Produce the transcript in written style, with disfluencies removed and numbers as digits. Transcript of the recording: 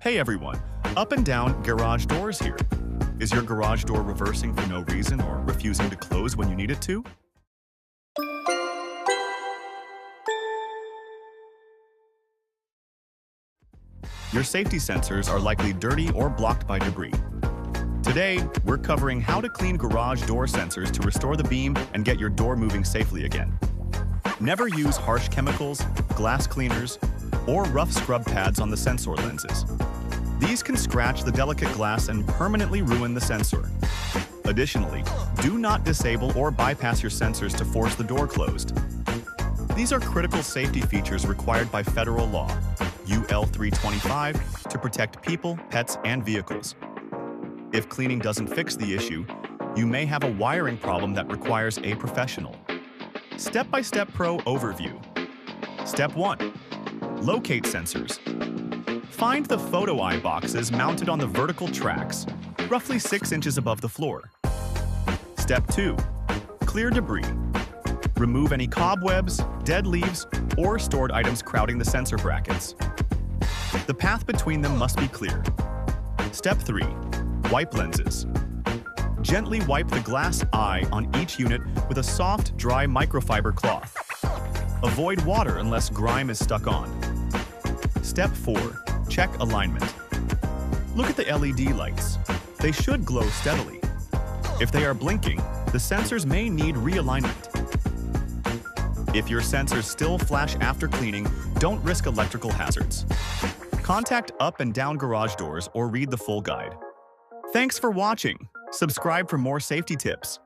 Hey everyone, up and down garage doors here. Is your garage door reversing for no reason or refusing to close when you need it to? Your safety sensors are likely dirty or blocked by debris. Today, we're covering how to clean garage door sensors to restore the beam and get your door moving safely again. Never use harsh chemicals, glass cleaners, or rough scrub pads on the sensor lenses. These can scratch the delicate glass and permanently ruin the sensor. Additionally, do not disable or bypass your sensors to force the door closed. These are critical safety features required by federal law, UL 325, to protect people, pets, and vehicles. If cleaning doesn't fix the issue, you may have a wiring problem that requires a professional. Step-by-step pro overview. Step 1. Locate sensors. Find the photo eye boxes mounted on the vertical tracks, roughly 6 inches above the floor. Step 2. Clear debris. Remove any cobwebs, dead leaves, or stored items crowding the sensor brackets. The path between them must be clear. Step 3. Wipe lenses. Gently wipe the glass eye on each unit with a soft, dry microfiber cloth. Avoid water unless grime is stuck on. Step 4. Check alignment. Look at the LED lights. They should glow steadily. If they are blinking, the sensors may need realignment. If your sensors still flash after cleaning, don't risk electrical hazards. Contact Up and Down Garage Doors or read the full guide. Thanks for watching. Subscribe for more safety tips.